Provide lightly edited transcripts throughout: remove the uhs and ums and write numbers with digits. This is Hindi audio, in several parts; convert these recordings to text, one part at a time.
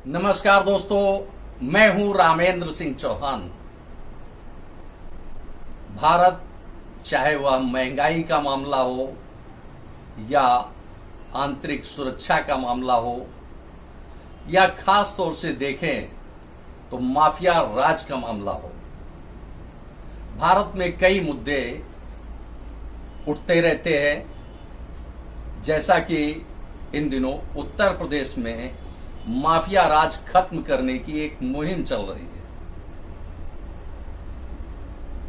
नमस्कार दोस्तों, मैं हूं रामेंद्र सिंह चौहान। भारत, चाहे वह महंगाई का मामला हो या आंतरिक सुरक्षा का मामला हो या खास तौर से देखें तो माफिया राज का मामला हो, भारत में कई मुद्दे उठते रहते हैं। जैसा कि इन दिनों उत्तर प्रदेश में माफिया राज खत्म करने की एक मुहिम चल रही है।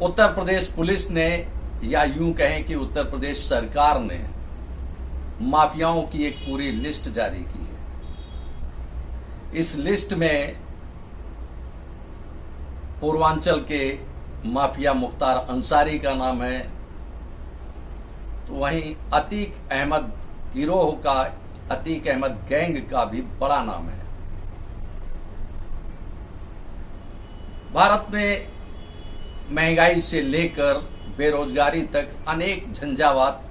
उत्तर प्रदेश पुलिस ने, या यूं कहें कि उत्तर प्रदेश सरकार ने, माफियाओं की एक पूरी लिस्ट जारी की है। इस लिस्ट में पूर्वांचल के माफिया मुख्तार अंसारी का नाम है, तो वहीं अतीक अहमद गिरोह का, अतीक अहमद गैंग का भी बड़ा नाम है। भारत में महंगाई से लेकर बेरोजगारी तक अनेक झंझावात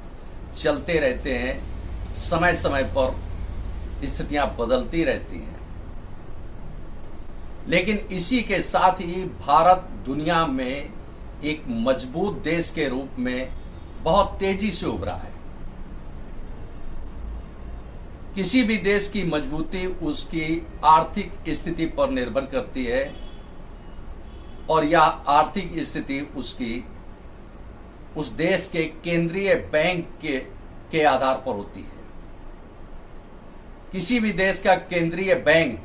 चलते रहते हैं। समय समय पर स्थितियां बदलती रहती हैं, लेकिन इसी के साथ ही भारत दुनिया में एक मजबूत देश के रूप में बहुत तेजी से उभरा है। किसी भी देश की मजबूती उसकी आर्थिक स्थिति पर निर्भर करती है और यह आर्थिक स्थिति उस देश के केंद्रीय बैंक के आधार पर होती है। किसी भी देश का केंद्रीय बैंक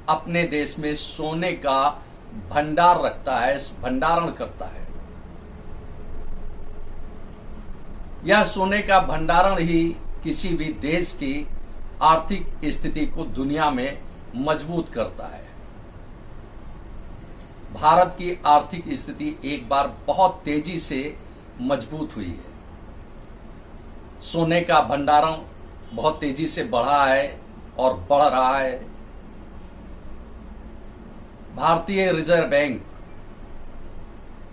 अपने देश में सोने का भंडार रखता है, भंडारण करता है। यह सोने का भंडारण ही किसी भी देश की आर्थिक स्थिति को दुनिया में मजबूत करता है। भारत की आर्थिक स्थिति एक बार बहुत तेजी से मजबूत हुई है। सोने का भंडारण बहुत तेजी से बढ़ा है और बढ़ रहा है। भारतीय रिजर्व बैंक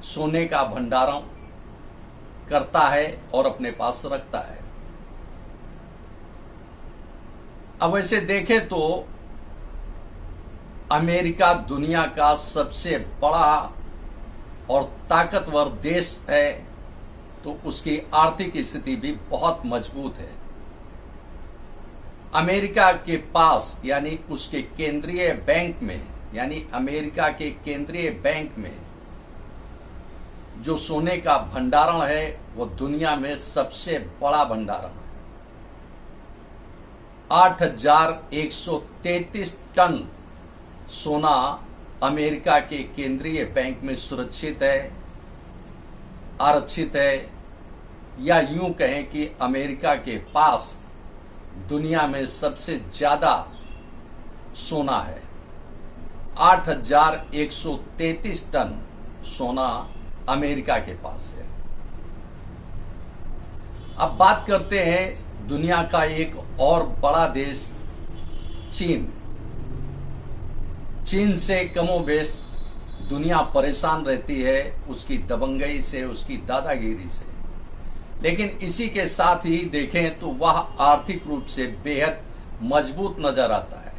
सोने का भंडारण करता है और अपने पास रखता है। अब वैसे देखें तो अमेरिका दुनिया का सबसे बड़ा और ताकतवर देश है, तो उसकी आर्थिक स्थिति भी बहुत मजबूत है। अमेरिका के पास, यानी उसके केंद्रीय बैंक में, यानी अमेरिका के केंद्रीय बैंक में जो सोने का भंडारण है वो दुनिया में सबसे बड़ा भंडारण है। 8,133 टन सोना अमेरिका के केंद्रीय बैंक में सुरक्षित है, आरक्षित है, या यूं कहें कि अमेरिका के पास दुनिया में सबसे ज्यादा सोना है। 8,133 टन सोना अमेरिका के पास है। अब बात करते हैं दुनिया का एक और बड़ा देश, चीन। चीन से कमोबेश दुनिया परेशान रहती है, उसकी दबंगई से, उसकी दादागिरी से। लेकिन इसी के साथ ही देखें तो वह आर्थिक रूप से बेहद मजबूत नजर आता है।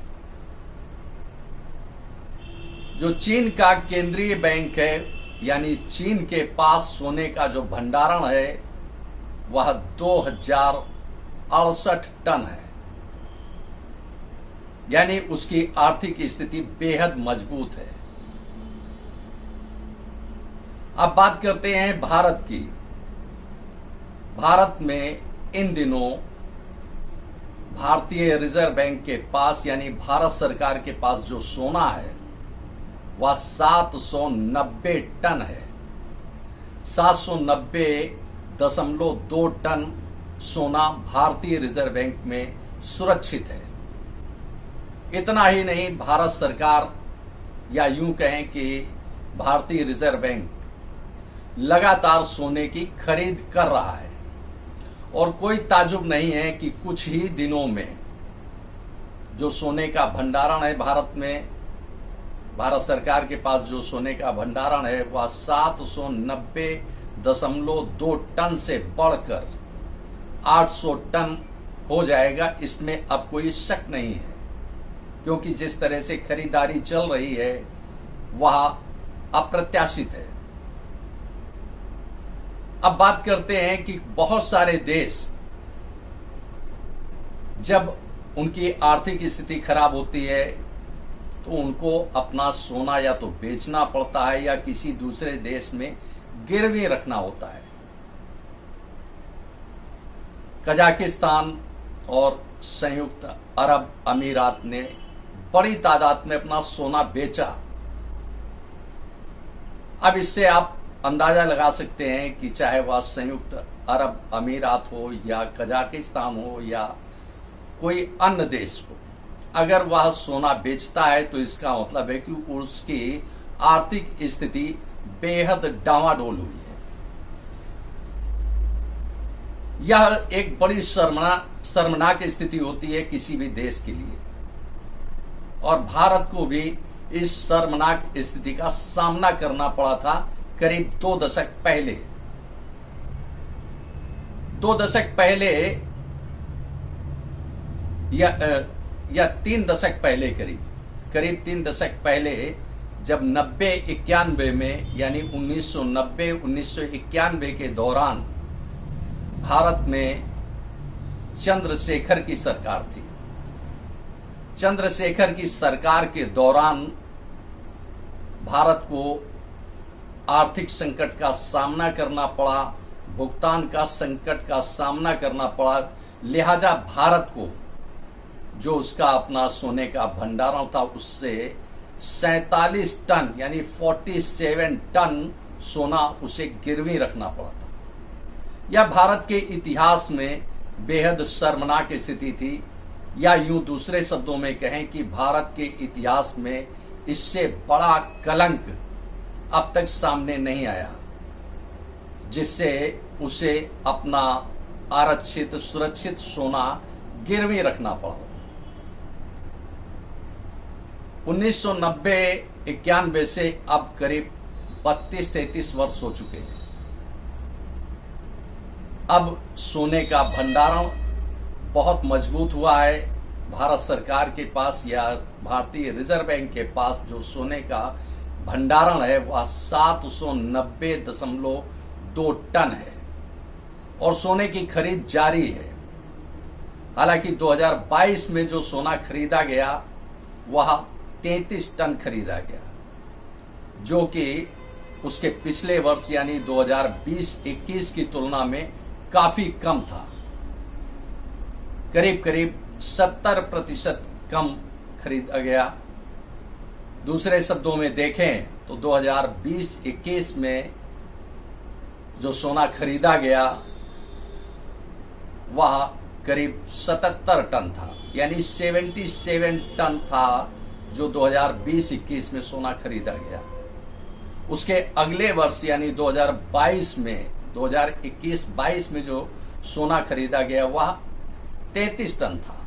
जो चीन का केंद्रीय बैंक है, यानी चीन के पास सोने का जो भंडारण है वह 2068 टन है, यानी उसकी आर्थिक स्थिति बेहद मजबूत है। अब बात करते हैं भारत की। भारत में इन दिनों भारतीय रिजर्व बैंक के पास, यानी भारत सरकार के पास जो सोना है वह 790 टन है। 790.2 टन सोना भारतीय रिजर्व बैंक में सुरक्षित है। इतना ही नहीं, भारत सरकार, या यूं कहें कि भारतीय रिजर्व बैंक लगातार सोने की खरीद कर रहा है। और कोई ताजुब नहीं है कि कुछ ही दिनों में जो सोने का भंडारण है भारत में, भारत सरकार के पास जो सोने का भंडारण है वह 790.2 टन से बढ़कर 800 टन हो जाएगा, इसमें अब कोई शक नहीं है। क्योंकि जिस तरह से खरीदारी चल रही है वह अप्रत्याशित है। अब बात करते हैं कि बहुत सारे देश जब उनकी आर्थिक स्थिति खराब होती है तो उनको अपना सोना या तो बेचना पड़ता है या किसी दूसरे देश में गिरवी रखना होता है। कजाकिस्तान और संयुक्त अरब अमीरात ने बड़ी तादाद में अपना सोना बेचा। अब इससे आप अंदाजा लगा सकते हैं कि चाहे वह संयुक्त अरब अमीरात हो या कजाकिस्तान हो या कोई अन्य देश हो, अगर वह सोना बेचता है तो इसका मतलब है कि उसकी आर्थिक स्थिति बेहद डावाडोल हुई है। यह एक बड़ी शर्मनाक स्थिति होती है किसी भी देश के लिए, और भारत को भी इस शर्मनाक स्थिति का सामना करना पड़ा था करीब 2 दशक पहले। 2 दशक पहले या 3 दशक पहले, करीब 3 दशक पहले, जब 90-91 में यानी 1990-1991 के दौरान भारत में चंद्रशेखर की सरकार थी। चंद्रशेखर की सरकार के दौरान भारत को आर्थिक संकट का सामना करना पड़ा, भुगतान का संकट का सामना करना पड़ा। लिहाजा भारत को जो उसका अपना सोने का भंडारण था उससे 47 टन यानी 47 टन सोना उसे गिरवी रखना पड़ा था। यह भारत के इतिहास में बेहद शर्मनाक स्थिति थी, या यूं दूसरे शब्दों में कहें कि भारत के इतिहास में इससे बड़ा कलंक अब तक सामने नहीं आया जिससे उसे अपना आरक्षित सुरक्षित सोना गिरवी रखना पड़ा। 1990-91 से अब करीब 32-33 वर्ष हो चुके हैं। अब सोने का भंडारण बहुत मजबूत हुआ है। भारत सरकार के पास या भारतीय रिजर्व बैंक के पास जो सोने का भंडारण है वह 790.2 टन है और सोने की खरीद जारी है। हालांकि 2022 में जो सोना खरीदा गया वह 33 टन खरीदा गया, जो कि उसके पिछले वर्ष यानी 2020-21 की तुलना में काफी कम था। करीब 70% कम खरीदा गया। दूसरे शब्दों में देखें तो 2020-21 में जो सोना खरीदा गया वह करीब 77 टन था, यानी 77 टन था जो 2020-21 में सोना खरीदा गया। उसके अगले वर्ष यानी 2022 में 2021-22 में जो सोना खरीदा गया वह 33 टन था।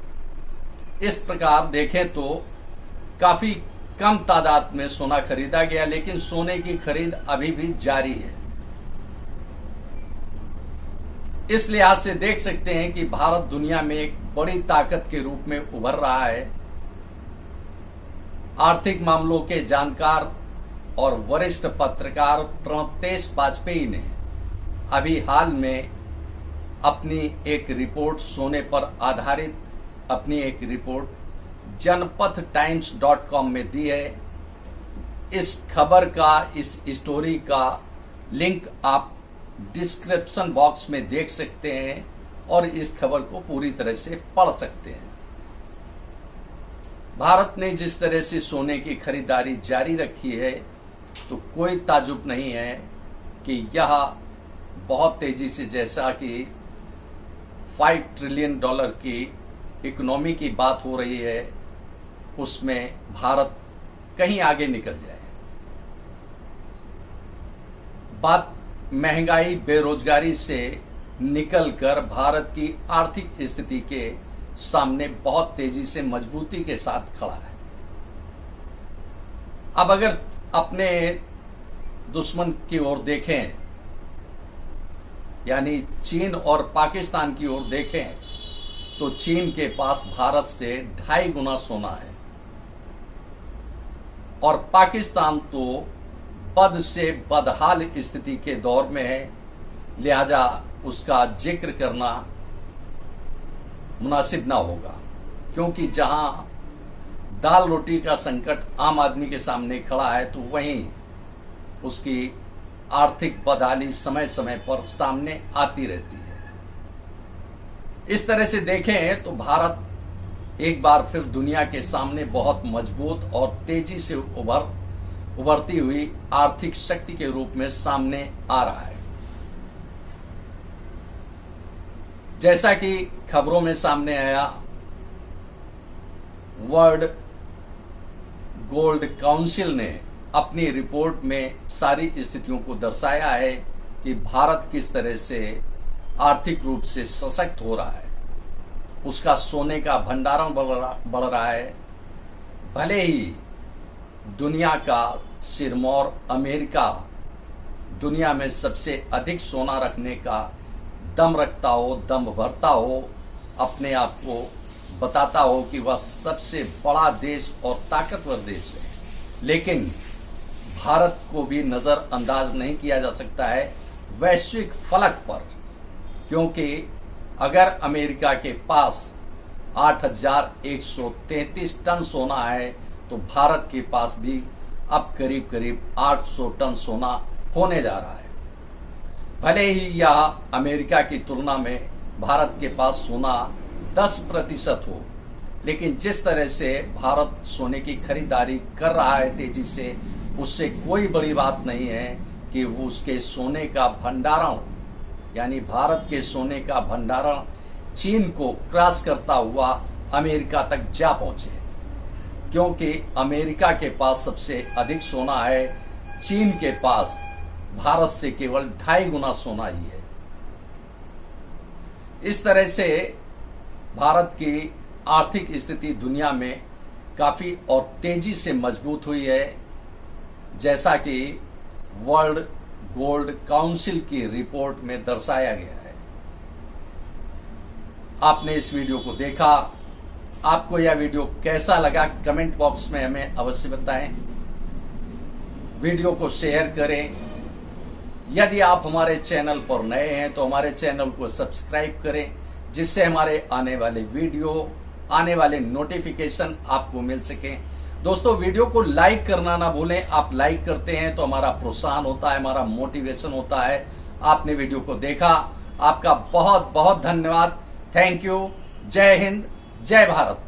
इस प्रकार देखें तो काफी कम तादाद में सोना खरीदा गया, लेकिन सोने की खरीद अभी भी जारी है। इस लिहाज से देख सकते हैं कि भारत दुनिया में एक बड़ी ताकत के रूप में उभर रहा है। आर्थिक मामलों के जानकार और वरिष्ठ पत्रकार प्रणतेश बाजपेयी ने अभी हाल में अपनी एक रिपोर्ट, सोने पर आधारित अपनी एक रिपोर्ट जनपथ-times.com में दी है। इस खबर का, इस स्टोरी का लिंक आप डिस्क्रिप्शन बॉक्स में देख सकते हैं और इस खबर को पूरी तरह से पढ़ सकते हैं। भारत ने जिस तरह से सोने की खरीदारी जारी रखी है तो कोई ताजुब नहीं है कि यह बहुत तेजी से, जैसा कि $5 ट्रिलियन की इकोनॉमी की बात हो रही है, उसमें भारत कहीं आगे निकल जाए। बात महंगाई, बेरोजगारी से निकलकर भारत की आर्थिक स्थिति के सामने बहुत तेजी से मजबूती के साथ खड़ा है। अब अगर अपने दुश्मन की ओर देखें, यानी चीन और पाकिस्तान की ओर देखें, तो चीन के पास भारत से 2.5 गुना सोना है और पाकिस्तान तो बद से बदहाल स्थिति के दौर में है, लिहाजा उसका जिक्र करना मुनासिब ना होगा, क्योंकि जहां दाल रोटी का संकट आम आदमी के सामने खड़ा है तो वहीं उसकी आर्थिक बदहाली समय समय पर सामने आती रहती है। इस तरह से देखें तो भारत एक बार फिर दुनिया के सामने बहुत मजबूत और तेजी से उभरती हुई आर्थिक शक्ति के रूप में सामने आ रहा है। जैसा कि खबरों में सामने आया, वर्ल्ड गोल्ड काउंसिल ने अपनी रिपोर्ट में सारी स्थितियों को दर्शाया है कि भारत किस तरह से आर्थिक रूप से सशक्त हो रहा है। उसका सोने का भंडारण बढ़ रहा है। भले ही दुनिया का सिरमौर अमेरिका दुनिया में सबसे अधिक सोना रखने का दम रखता हो, दम भरता हो, अपने आप को बताता हो कि वह सबसे बड़ा देश और ताकतवर देश है, लेकिन भारत को भी नजरअंदाज नहीं किया जा सकता है वैश्विक फलक पर, क्योंकि अगर अमेरिका के पास 8,133 टन सोना है तो भारत के पास भी अब करीब करीब 800 टन सोना होने जा रहा है। भले ही यह अमेरिका की तुलना में भारत के पास सोना 10% हो, लेकिन जिस तरह से भारत सोने की खरीदारी कर रहा है तेजी से, उससे कोई बड़ी बात नहीं है कि वो उसके सोने का भंडारण, यानी भारत के सोने का भंडारण चीन को क्रॉस करता हुआ अमेरिका तक जा पहुंचे, क्योंकि अमेरिका के पास सबसे अधिक सोना है, चीन के पास भारत से केवल 2.5 गुना सोना ही है। इस तरह से भारत की आर्थिक स्थिति दुनिया में काफी और तेजी से मजबूत हुई है, जैसा कि वर्ल्ड गोल्ड काउंसिल की रिपोर्ट में दर्शाया गया है। आपने इस वीडियो को देखा, आपको यह वीडियो कैसा लगा कमेंट बॉक्स में हमें अवश्य बताएं। वीडियो को शेयर करें। यदि आप हमारे चैनल पर नए हैं तो हमारे चैनल को सब्सक्राइब करें, जिससे हमारे आने वाले वीडियो, आने वाले नोटिफिकेशन आपको मिल सके। दोस्तों, वीडियो को लाइक करना ना भूलें। आप लाइक करते हैं तो हमारा प्रोत्साहन होता है, हमारा मोटिवेशन होता है। आपने वीडियो को देखा, आपका बहुत बहुत धन्यवाद। Thank you. जय हिंद, जय भारत।